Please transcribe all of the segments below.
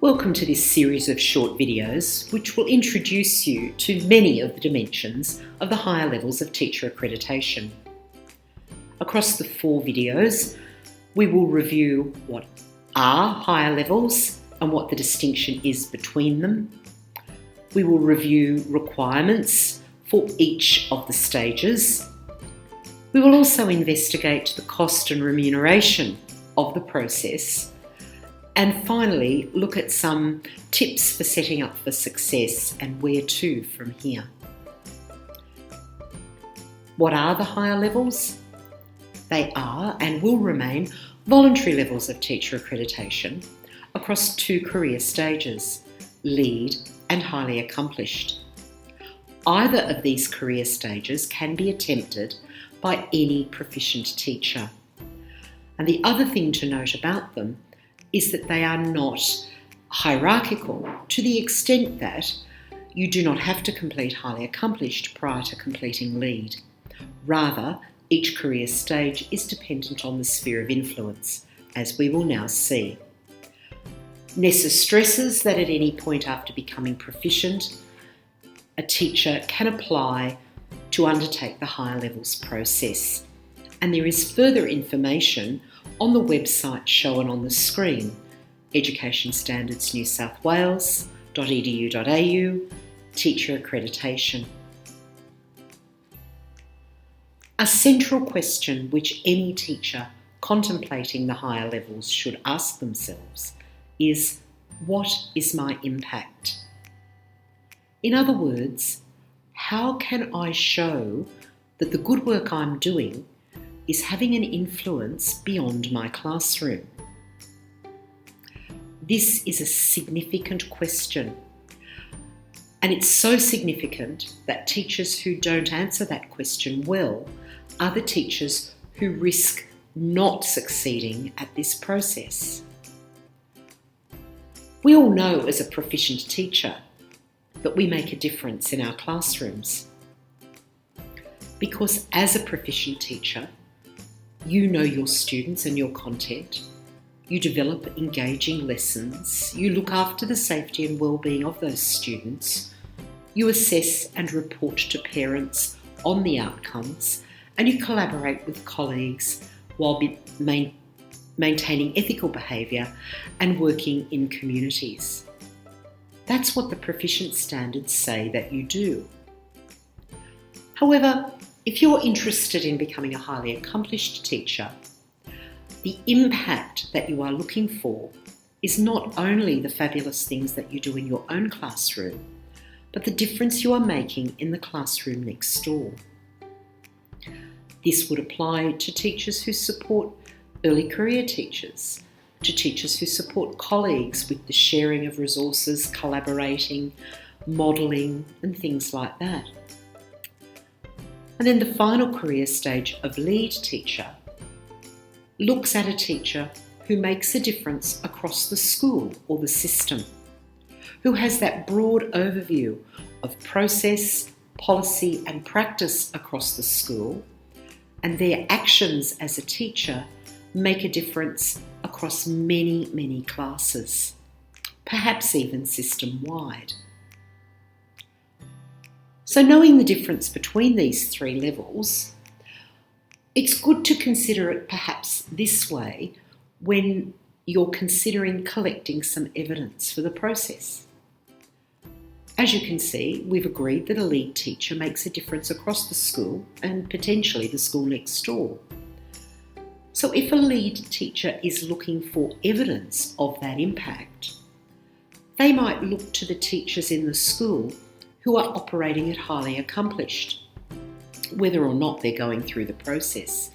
Welcome to this series of short videos which will introduce you to many of the dimensions of the higher levels of teacher accreditation. Across the 4 videos, we will review what are higher levels and what the distinction is between them. We will review requirements for each of the stages. We will also investigate the cost and remuneration of the process. And finally, look at some tips for setting up for success and where to from here. What are the higher levels? They are and will remain voluntary levels of teacher accreditation across 2 career stages, lead and highly accomplished. Either of these career stages can be attempted by any proficient teacher. And the other thing to note about them is that they are not hierarchical to the extent that you do not have to complete highly accomplished prior to completing lead. Rather, each career stage is dependent on the sphere of influence, as we will now see. NESA stresses that at any point after becoming proficient, a teacher can apply to undertake the higher levels process. And there is further information on the website shown on the screen, Education Standards New South Wales.edu.au, Teacher Accreditation. A central question which any teacher contemplating the higher levels should ask themselves is, what is my impact? In other words, how can I show that the good work I'm doing is having an influence beyond my classroom? This is a significant question, and it's so significant that teachers who don't answer that question well are the teachers who risk not succeeding at this process. We all know as a proficient teacher that we make a difference in our classrooms, because as a proficient teacher, you know your students and your content, you develop engaging lessons, you look after the safety and well-being of those students, you assess and report to parents on the outcomes, and you collaborate with colleagues while maintaining ethical behaviour and working in communities. That's what the proficient standards say that you do. However, if you're interested in becoming a highly accomplished teacher, the impact that you are looking for is not only the fabulous things that you do in your own classroom, but the difference you are making in the classroom next door. This would apply to teachers who support early career teachers, to teachers who support colleagues with the sharing of resources, collaborating, modelling, and things like that. And then the final career stage of lead teacher looks at a teacher who makes a difference across the school or the system, who has that broad overview of process, policy and practice across the school, and their actions as a teacher make a difference across many, many classes, perhaps even system-wide. So knowing the difference between these 3 levels, it's good to consider it perhaps this way when you're considering collecting some evidence for the process. As you can see, we've agreed that a lead teacher makes a difference across the school and potentially the school next door. So if a lead teacher is looking for evidence of that impact, they might look to the teachers in the school who are operating at highly accomplished, whether or not they're going through the process.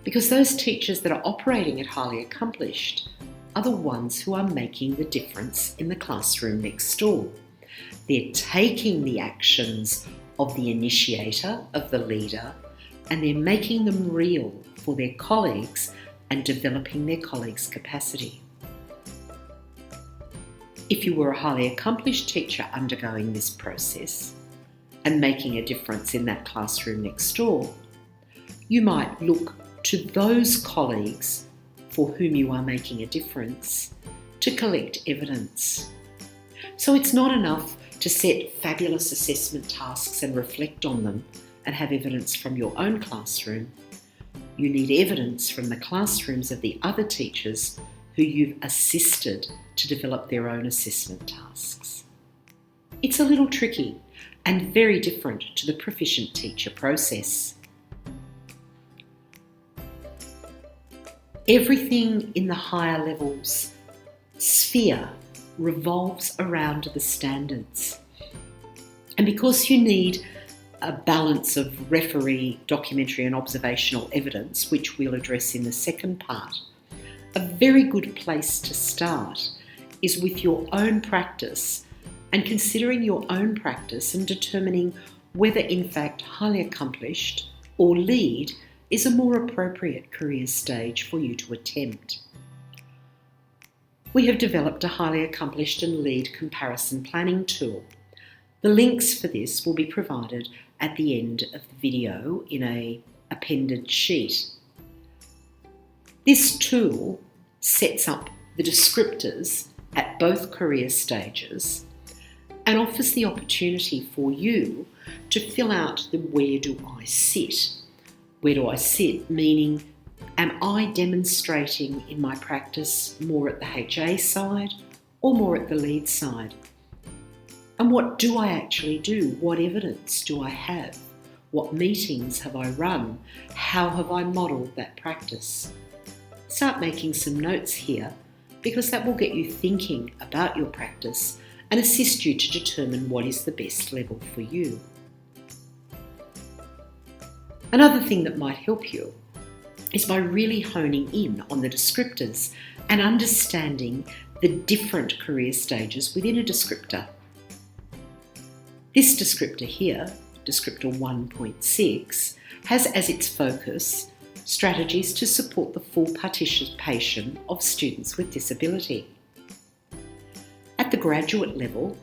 Because those teachers that are operating at highly accomplished are the ones who are making the difference in the classroom next door. They're taking the actions of the initiator, of the leader, and they're making them real for their colleagues and developing their colleagues' capacity. If you were a highly accomplished teacher undergoing this process and making a difference in that classroom next door, you might look to those colleagues for whom you are making a difference to collect evidence. So it's not enough to set fabulous assessment tasks and reflect on them and have evidence from your own classroom. You need evidence from the classrooms of the other teachers who you've assisted to develop their own assessment tasks. It's a little tricky and very different to the proficient teacher process. Everything in the higher levels sphere revolves around the standards. And because you need a balance of referee, documentary and observational evidence, which we'll address in the second part, a very good place to start is with your own practice and considering your own practice and determining whether in fact highly accomplished or lead is a more appropriate career stage for you to attempt. We have developed a highly accomplished and lead comparison planning tool. The links for this will be provided at the end of the video in an appended sheet. This tool sets up the descriptors at both career stages and offers the opportunity for you to fill out the where do I sit. Where do I sit? Meaning, am I demonstrating in my practice more at the HA side or more at the lead side? And what do I actually do? What evidence do I have? What meetings have I run? How have I modelled that practice? Start making some notes here because that will get you thinking about your practice and assist you to determine what is the best level for you. Another thing that might help you is by really honing in on the descriptors and understanding the different career stages within a descriptor. This descriptor here, descriptor 1.6, has as its focus strategies to support the full participation of students with disability. At the graduate level,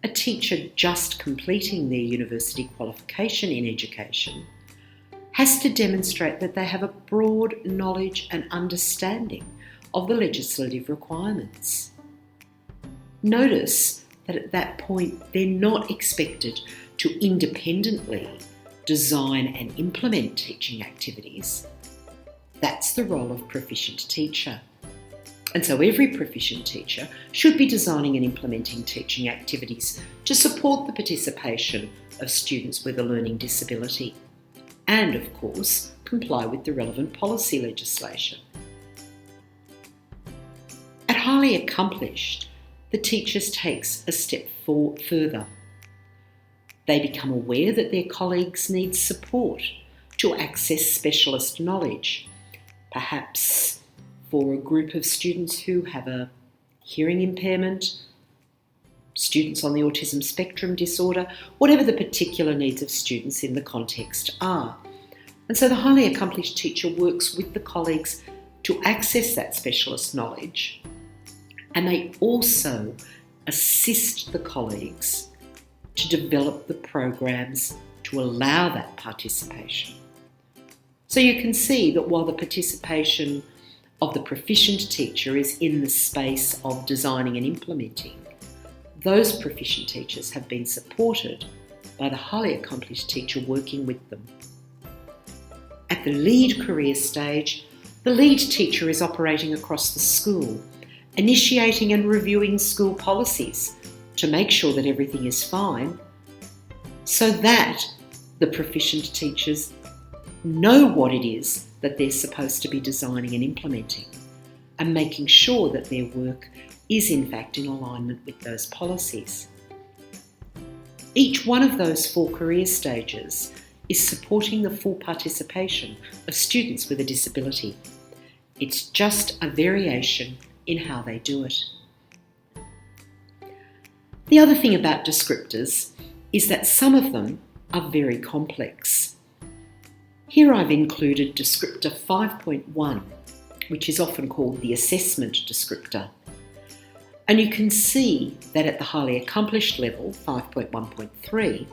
a teacher just completing their university qualification in education has to demonstrate that they have a broad knowledge and understanding of the legislative requirements. Notice that at that point they're not expected to independently design and implement teaching activities. That's the role of proficient teacher. And so every proficient teacher should be designing and implementing teaching activities to support the participation of students with a learning disability and, of course, comply with the relevant policy legislation. At highly accomplished, the teacher takes a step further. They become aware that their colleagues need support to access specialist knowledge, perhaps for a group of students who have a hearing impairment, students on the autism spectrum disorder, whatever the particular needs of students in the context are. And so the highly accomplished teacher works with the colleagues to access that specialist knowledge, and they also assist the colleagues to develop the programs to allow that participation. So you can see that while the participation of the proficient teacher is in the space of designing and implementing, those proficient teachers have been supported by the highly accomplished teacher working with them. At the lead career stage, the lead teacher is operating across the school, initiating and reviewing school policies to make sure that everything is fine, so that the proficient teachers know what it is that they're supposed to be designing and implementing, and making sure that their work is in fact in alignment with those policies. Each one of those 4 career stages is supporting the full participation of students with a disability. It's just a variation in how they do it. The other thing about descriptors is that some of them are very complex. Here I've included descriptor 5.1, which is often called the assessment descriptor. And you can see that at the highly accomplished level, 5.1.3,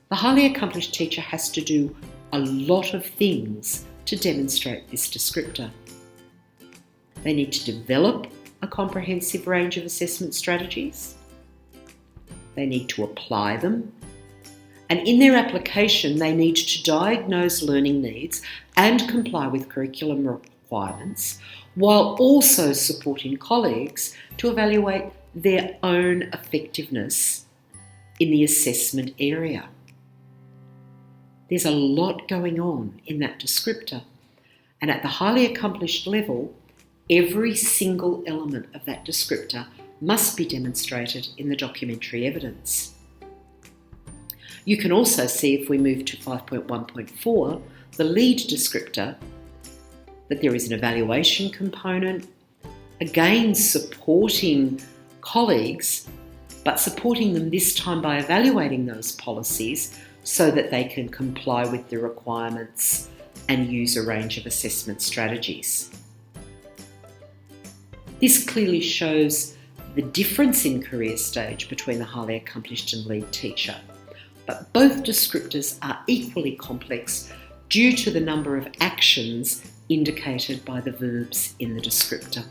the highly accomplished teacher has to do a lot of things to demonstrate this descriptor. They need to develop a comprehensive range of assessment strategies. They need to apply them. And in their application, they need to diagnose learning needs and comply with curriculum requirements, while also supporting colleagues to evaluate their own effectiveness in the assessment area. There's a lot going on in that descriptor, and at the highly accomplished level, every single element of that descriptor must be demonstrated in the documentary evidence. You can also see, if we move to 5.1.4, the lead descriptor, that there is an evaluation component, again supporting colleagues, but supporting them this time by evaluating those policies so that they can comply with the requirements and use a range of assessment strategies. This clearly shows the difference in career stage between the highly accomplished and lead teacher, but both descriptors are equally complex due to the number of actions indicated by the verbs in the descriptor.